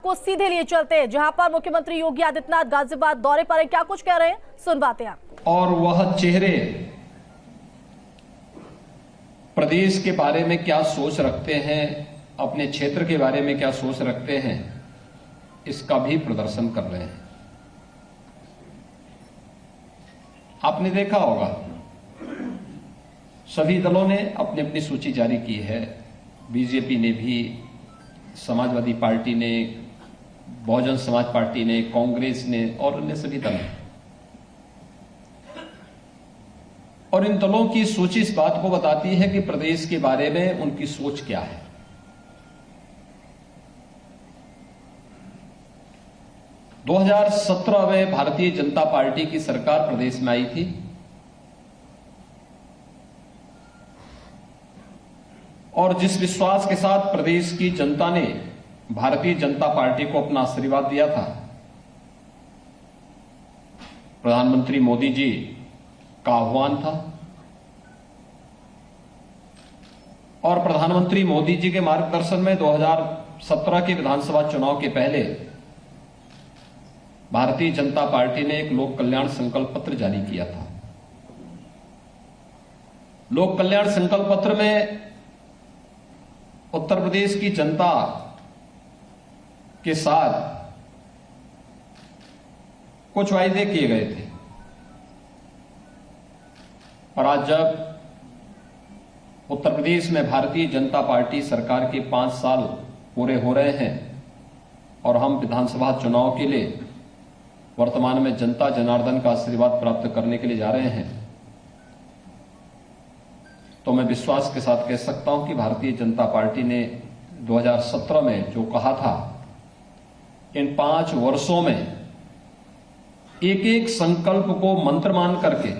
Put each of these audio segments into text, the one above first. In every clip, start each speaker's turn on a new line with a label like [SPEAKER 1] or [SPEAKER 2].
[SPEAKER 1] आपको सीधे लिए चलते हैं, जहां पर मुख्यमंत्री योगी आदित्यनाथ गाजियाबाद दौरे पर हैं। क्या कुछ कह रहे हैं, सुनवाते हैं आप।
[SPEAKER 2] और वह चेहरे प्रदेश के बारे में क्या सोच रखते हैं, अपने क्षेत्र के बारे में क्या सोच रखते हैं, इसका भी प्रदर्शन कर रहे हैं। आपने देखा होगा सभी दलों ने अपनी अपनी सूची जारी की है। बीजेपी ने भी, समाजवादी पार्टी ने, बहुजन समाज पार्टी ने, कांग्रेस ने और अन्य सभी दल। और इन दलों की सूची इस बात को बताती है कि प्रदेश के बारे में उनकी सोच क्या है। दो 2017 में भारतीय जनता पार्टी की सरकार प्रदेश में आई थी। और जिस विश्वास के साथ प्रदेश की जनता ने भारतीय जनता पार्टी को अपना आशीर्वाद दिया था, प्रधानमंत्री मोदी जी का आह्वान था और प्रधानमंत्री मोदी जी के मार्गदर्शन में 2017 के विधानसभा चुनाव के पहले भारतीय जनता पार्टी ने एक लोक कल्याण संकल्प पत्र जारी किया था। लोक कल्याण संकल्प पत्र में उत्तर प्रदेश की जनता के साथ कुछ वायदे किए गए थे। और आज जब उत्तर प्रदेश में भारतीय जनता पार्टी सरकार के 5 साल पूरे हो रहे हैं और हम विधानसभा चुनाव के लिए वर्तमान में जनता जनार्दन का आशीर्वाद प्राप्त करने के लिए जा रहे हैं, तो मैं विश्वास के साथ कह सकता हूं कि भारतीय जनता पार्टी ने 2017 में जो कहा था, इन 5 वर्षों में एक एक संकल्प को मंत्र मान करके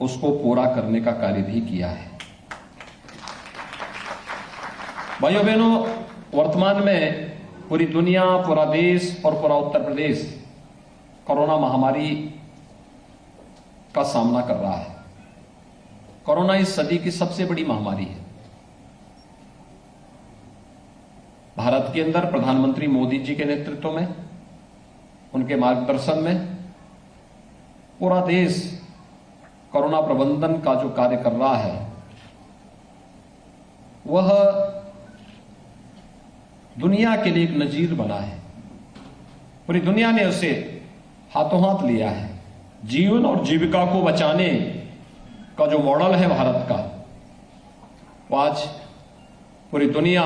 [SPEAKER 2] उसको पूरा करने का कार्य भी किया है। भाइयों बहनों, वर्तमान में पूरी दुनिया, पूरा देश और पूरा उत्तर प्रदेश कोरोना महामारी का सामना कर रहा है। कोरोना इस सदी की सबसे बड़ी महामारी है। भारत के अंदर प्रधानमंत्री मोदी जी के नेतृत्व में, उनके मार्गदर्शन में पूरा देश कोरोना प्रबंधन का जो कार्य कर रहा है, वह दुनिया के लिए एक नजीर बना है। पूरी दुनिया ने उसे हाथों हाथ लिया है। जीवन और जीविका को बचाने का जो मॉडल है भारत का, वो आज पूरी दुनिया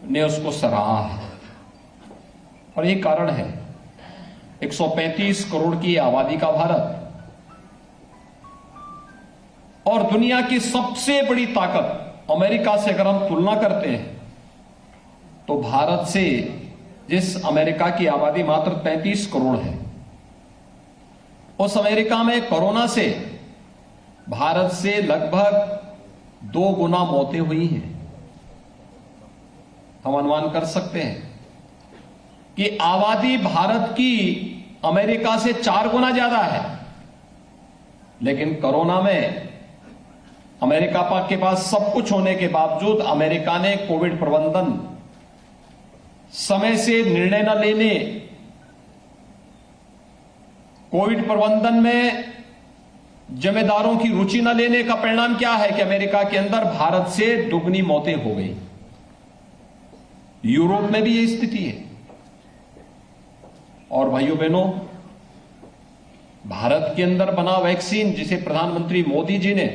[SPEAKER 2] ने उसको सराहा है। और यही कारण है 135 करोड़ की आबादी का भारत और दुनिया की सबसे बड़ी ताकत अमेरिका से अगर हम तुलना करते हैं, तो भारत से, जिस अमेरिका की आबादी मात्र 33 करोड़ है, उस अमेरिका में कोरोना से भारत से लगभग 2 गुना मौतें हुई हैं। हम अनुमान कर सकते हैं कि आबादी भारत की अमेरिका से 4 गुना ज्यादा है, लेकिन कोरोना में अमेरिका के पास सब कुछ होने के बावजूद अमेरिका ने कोविड प्रबंधन, समय से निर्णय न लेने, कोविड प्रबंधन में जिम्मेदारों की रुचि न लेने का परिणाम क्या है कि अमेरिका के अंदर भारत से दुगनी मौतें हो गई। यूरोप में भी यही स्थिति है। और भाइयों बहनों, भारत के अंदर बना वैक्सीन, जिसे प्रधानमंत्री मोदी जी ने,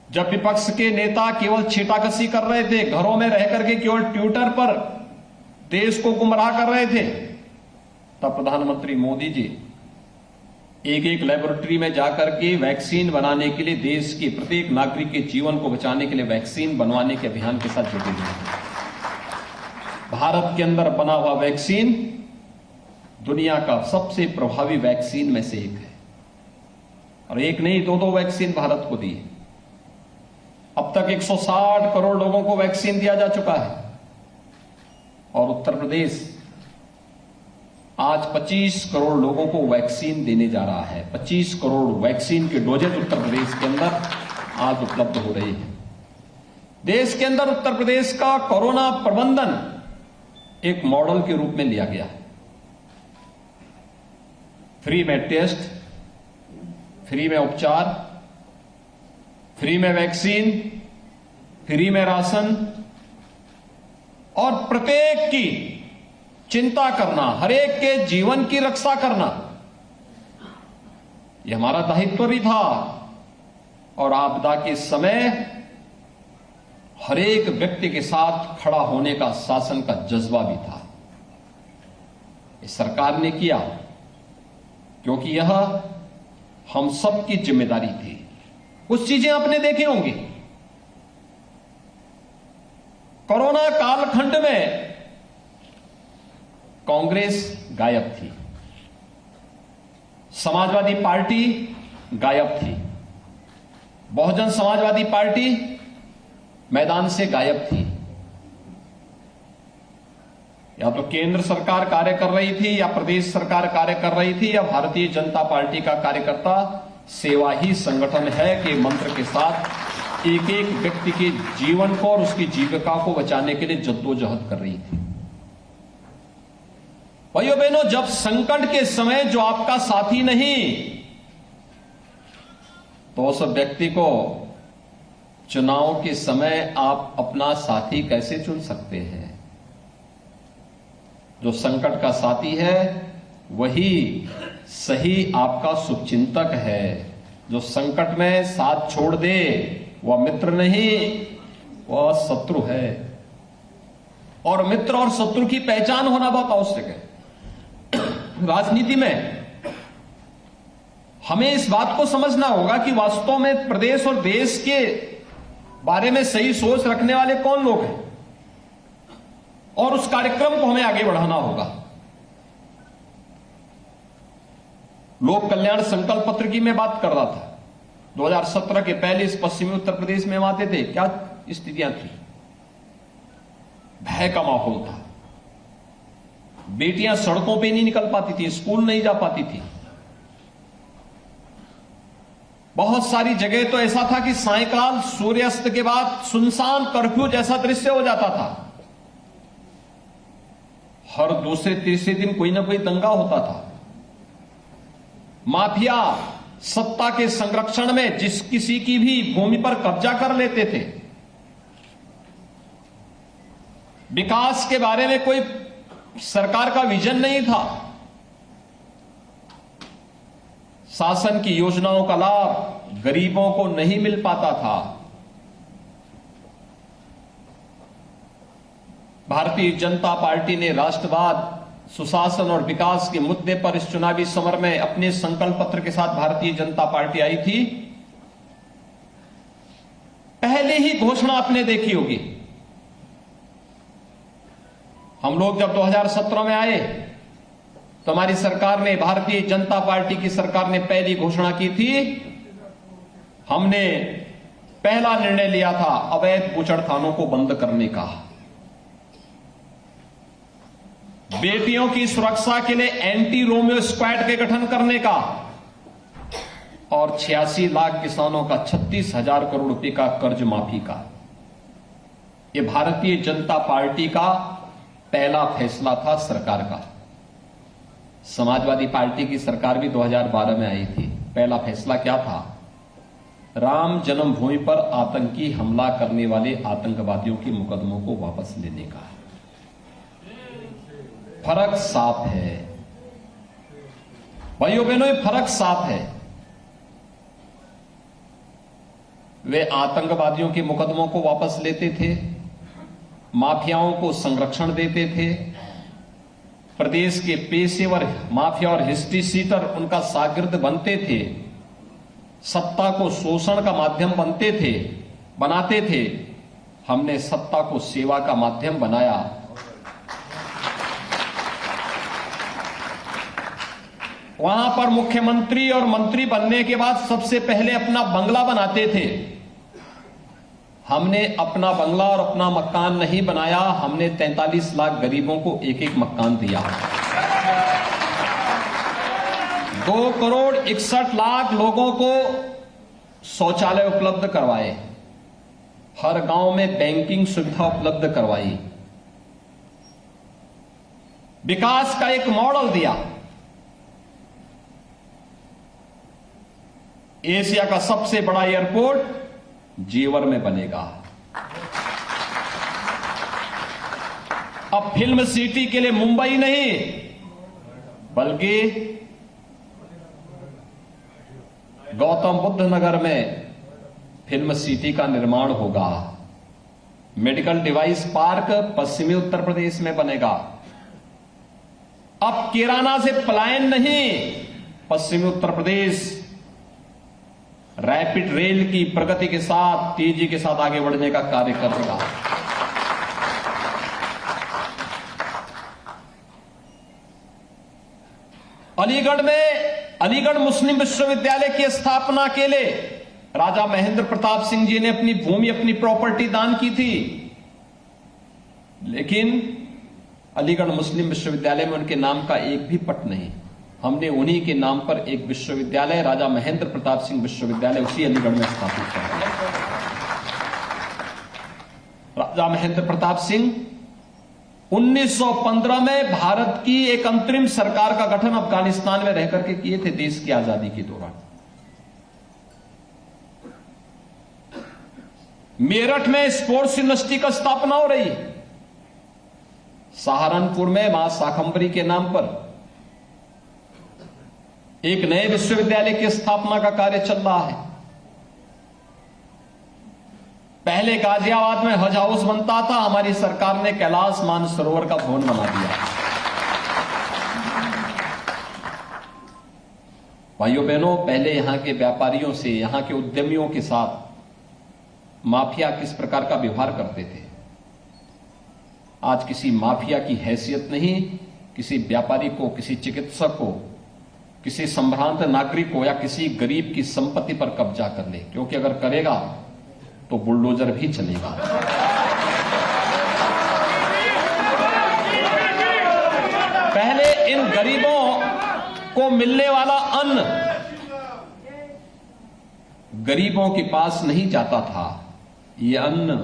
[SPEAKER 2] जब विपक्ष के नेता केवल छींटाकशी कर रहे थे, घरों में रह करके केवल ट्विटर पर देश को गुमराह कर रहे थे, तब प्रधानमंत्री मोदी जी एक एक लेबोरेटरी में जाकर के वैक्सीन बनाने के लिए, देश के प्रत्येक नागरिक के जीवन को बचाने के लिए वैक्सीन बनवाने के अभियान के साथ जुटे हुए हैं। भारत के अंदर बना हुआ वैक्सीन दुनिया का सबसे प्रभावी वैक्सीन में से एक है। और एक नहीं, 2 वैक्सीन भारत को दी है। अब तक 160 करोड़ लोगों को वैक्सीन दिया जा चुका है। और उत्तर प्रदेश आज 25 करोड़ लोगों को वैक्सीन देने जा रहा है। 25 करोड़ वैक्सीन के डोजेज उत्तर प्रदेश के अंदर आज उपलब्ध हो रहे हैं। देश के अंदर उत्तर प्रदेश का कोरोना प्रबंधन एक मॉडल के रूप में लिया गया है। फ्री में टेस्ट, फ्री में उपचार, फ्री में वैक्सीन, फ्री में राशन और प्रत्येक की चिंता करना, हर एक के जीवन की रक्षा करना, यह हमारा दायित्व भी था। और आपदा के समय हर एक व्यक्ति के साथ खड़ा होने का शासन का जज्बा भी था। इस सरकार ने किया क्योंकि यह हम सब की जिम्मेदारी थी। कुछ चीजें आपने देखी होंगी। कोरोना कालखंड में कांग्रेस गायब थी, समाजवादी पार्टी गायब थी, बहुजन समाजवादी पार्टी मैदान से गायब थी। या तो केंद्र सरकार कार्य कर रही थी, या प्रदेश सरकार कार्य कर रही थी, या भारतीय जनता पार्टी का कार्यकर्ता सेवा ही संगठन है के मंत्र के साथ एक एक व्यक्ति के जीवन को और उसकी जीविका को बचाने के लिए जद्दोजहद कर रही थी। भाइयों बहनों, जब संकट के समय जो आपका साथी नहीं, तो उस व्यक्ति को चुनाव के समय आप अपना साथी कैसे चुन सकते हैं? जो संकट का साथी है वही सही आपका शुभचिंतक है। जो संकट में साथ छोड़ दे वह मित्र नहीं, वह शत्रु है। और मित्र और शत्रु की पहचान होना बहुत आवश्यक है। राजनीति में हमें इस बात को समझना होगा कि वास्तव में प्रदेश और देश के बारे में सही सोच रखने वाले कौन लोग हैं, और उस कार्यक्रम को हमें आगे बढ़ाना होगा। लोक कल्याण संकल्प पत्र की मैं बात कर रहा था। 2017 के पहले इस पश्चिमी उत्तर प्रदेश में हम आते थे, क्या स्थितियां थी? भय का माहौल था। बेटियां सड़कों पे नहीं निकल पाती थी, स्कूल नहीं जा पाती थी। बहुत सारी जगह तो ऐसा था कि सायंकाल सूर्यास्त के बाद सुनसान कर्फ्यू जैसा दृश्य हो जाता था। हर दूसरे तीसरे दिन कोई ना कोई दंगा होता था। माफिया सत्ता के संरक्षण में जिस किसी की भी भूमि पर कब्जा कर लेते थे। विकास के बारे में कोई सरकार का विजन नहीं था। शासन की योजनाओं का लाभ गरीबों को नहीं मिल पाता था। भारतीय जनता पार्टी ने राष्ट्रवाद, सुशासन और विकास के मुद्दे पर इस चुनावी समर में अपने संकल्प पत्र के साथ भारतीय जनता पार्टी आई थी। पहले ही घोषणा आपने देखी होगी। हम लोग जब 2017 में आए तो हमारी सरकार ने, भारतीय जनता पार्टी की सरकार ने पहली घोषणा की थी। हमने पहला निर्णय लिया था अवैध बूचड़खानों को बंद करने का, बेटियों की सुरक्षा के लिए एंटी रोमियो स्क्वाड के गठन करने का, और 86 लाख किसानों का 36,000 करोड़ रुपए का कर्ज माफी का। यह भारतीय जनता पार्टी का पहला फैसला था सरकार का। समाजवादी पार्टी की सरकार भी 2012 में आई थी। पहला फैसला क्या था? राम जन्मभूमि पर आतंकी हमला करने वाले आतंकवादियों के मुकदमों को वापस लेने का। फर्क साफ है भाइयों बहनों, ये फर्क साफ है। वे आतंकवादियों के मुकदमों को वापस लेते थे, माफियाओं को संरक्षण देते थे, प्रदेश के पेशेवर माफिया और हिस्ट्री सीटर उनका शागिर्द बनते थे, सत्ता को शोषण का माध्यम बनाते थे। हमने सत्ता को सेवा का माध्यम बनाया। वहां पर मुख्यमंत्री और मंत्री बनने के बाद सबसे पहले अपना बंगला बनाते थे। हमने अपना बंगला और अपना मकान नहीं बनाया, हमने 43 लाख गरीबों को एक एक मकान दिया। 2 करोड़ 61 लाख लोगों को शौचालय उपलब्ध करवाए। हर गांव में बैंकिंग सुविधा उपलब्ध करवाई, विकास का एक मॉडल दिया। एशिया का सबसे बड़ा एयरपोर्ट जेवर में बनेगा। अब फिल्म सिटी के लिए मुंबई नहीं बल्कि गौतम बुद्ध नगर में फिल्म सिटी का निर्माण होगा। मेडिकल डिवाइस पार्क पश्चिमी उत्तर प्रदेश में बनेगा। अब किराना से पलायन नहीं, पश्चिमी उत्तर प्रदेश रैपिड रेल की प्रगति के साथ, तेजी के साथ आगे बढ़ने का कार्य करेगा। अलीगढ़ मुस्लिम विश्वविद्यालय की स्थापना के लिए राजा महेंद्र प्रताप सिंह जी ने अपनी भूमि, अपनी प्रॉपर्टी दान की थी, लेकिन अलीगढ़ मुस्लिम विश्वविद्यालय में उनके नाम का एक भी पट नहीं। हमने उन्हीं के नाम पर एक विश्वविद्यालय, राजा महेंद्र प्रताप सिंह विश्वविद्यालय, उसी अलीगढ़ में स्थापित किया। राजा महेंद्र प्रताप सिंह 1915 में भारत की एक अंतरिम सरकार का गठन अफगानिस्तान में रहकर के किए थे, देश की आजादी के दौरान। मेरठ में स्पोर्ट्स यूनिवर्सिटी का स्थापना हो रही है। सहारनपुर में मां शाकंभरी के नाम पर एक नए विश्वविद्यालय की स्थापना का कार्य चल रहा है। पहले गाजियाबाद में हज हाउस बनता था, हमारी सरकार ने कैलाश मानसरोवर का भवन बना दिया। भाइयों बहनों, पहले यहां के व्यापारियों से, यहां के उद्यमियों के साथ माफिया किस प्रकार का व्यवहार करते थे, आज किसी माफिया की हैसियत नहीं। किसी व्यापारी को, किसी चिकित्सक को, किसी संभ्रांत नागरिक को या किसी गरीब की संपत्ति पर कब्जा कर ले, क्योंकि अगर करेगा तो बुलडोजर भी चलेगा। पहले इन गरीबों को मिलने वाला अन्न गरीबों के पास नहीं जाता था। ये अन्न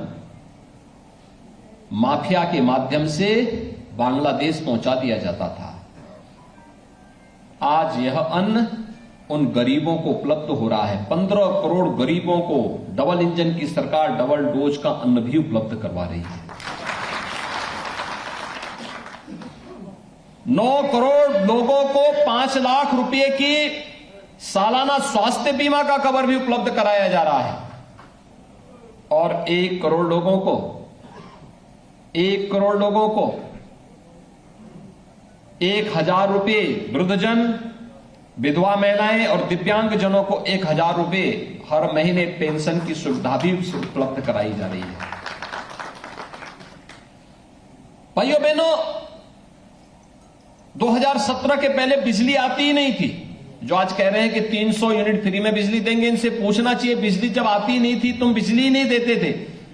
[SPEAKER 2] माफिया के माध्यम से बांग्लादेश पहुंचा दिया जाता था। आज यह अन्न उन गरीबों को उपलब्ध हो रहा है। 15 करोड़ गरीबों को डबल इंजन की सरकार डबल डोज का अन्न भी उपलब्ध करवा रही है। 9 करोड़ लोगों को 5 लाख रुपए की सालाना स्वास्थ्य बीमा का कवर भी उपलब्ध कराया जा रहा है। और 1 करोड़ लोगों को 1000 रुपए, वृद्धजन, विधवा महिलाएं और दिव्यांग जनों को 1000 रुपए हर महीने पेंशन की सुविधा भी उपलब्ध कराई जा रही है। भाइयों बहनों, 2017 के पहले बिजली आती ही नहीं थी। जो आज कह रहे हैं कि 300 यूनिट फ्री में बिजली देंगे, इनसे पूछना चाहिए, बिजली जब आती नहीं थी तुम बिजली नहीं देते थे,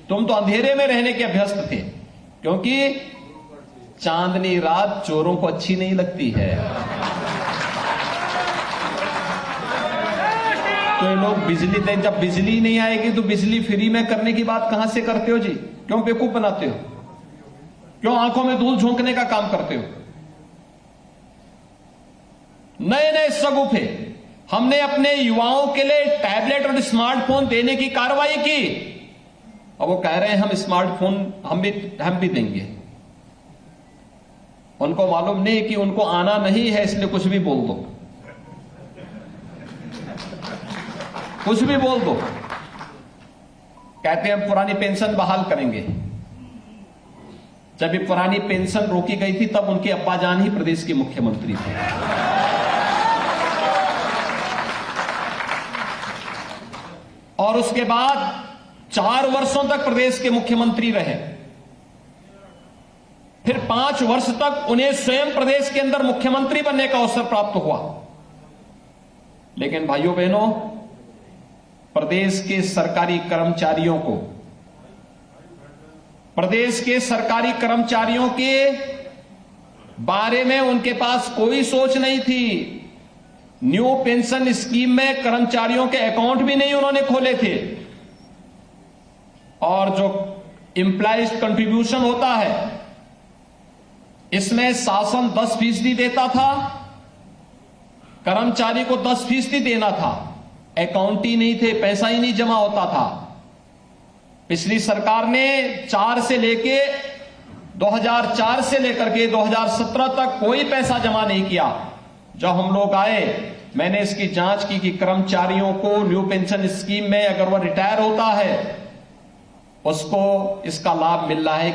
[SPEAKER 2] तुम तो अंधेरे में रहने के अभ्यस्त थे, क्योंकि चांदनी रात चोरों को अच्छी नहीं लगती है। तो ये लोग बिजली दें, जब बिजली नहीं आएगी तो बिजली फ्री में करने की बात कहां से करते हो जी? क्यों बेवकूफ बनाते हो? क्यों आंखों में धूल झोंकने का काम करते हो? नए नए सगुफे हमने अपने युवाओं के लिए टैबलेट और स्मार्टफोन देने की कार्रवाई की। अब वो कह रहे हैं हम स्मार्टफोन हम भी देंगे। उनको मालूम नहीं कि उनको आना नहीं है, इसलिए कुछ भी बोल दो, कुछ भी बोल दो। कहते हैं हम पुरानी पेंशन बहाल करेंगे। जब ये पुरानी पेंशन रोकी गई थी तब उनके अब्बाजान ही प्रदेश के मुख्यमंत्री थे। और उसके बाद 4 वर्षों तक प्रदेश के मुख्यमंत्री रहे। फिर 5 वर्ष तक उन्हें स्वयं प्रदेश के अंदर मुख्यमंत्री बनने का अवसर प्राप्त हुआ। लेकिन भाइयों बहनों, प्रदेश के सरकारी कर्मचारियों को, प्रदेश के सरकारी कर्मचारियों के बारे में उनके पास कोई सोच नहीं थी। न्यू पेंशन स्कीम में कर्मचारियों के अकाउंट भी नहीं उन्होंने खोले थे। और जो एम्प्लॉइज कंट्रीब्यूशन होता है, इसमें शासन 10% देता था, कर्मचारी को 10% देना था। अकाउंट ही नहीं थे, पैसा ही नहीं जमा होता था। पिछली सरकार ने 2004 से लेकर के 2017 तक कोई पैसा जमा नहीं किया। जब हम लोग आए, मैंने इसकी जांच की कि कर्मचारियों को न्यू पेंशन स्कीम में अगर वह रिटायर होता है, उसको इसका लाभ मिल रहा है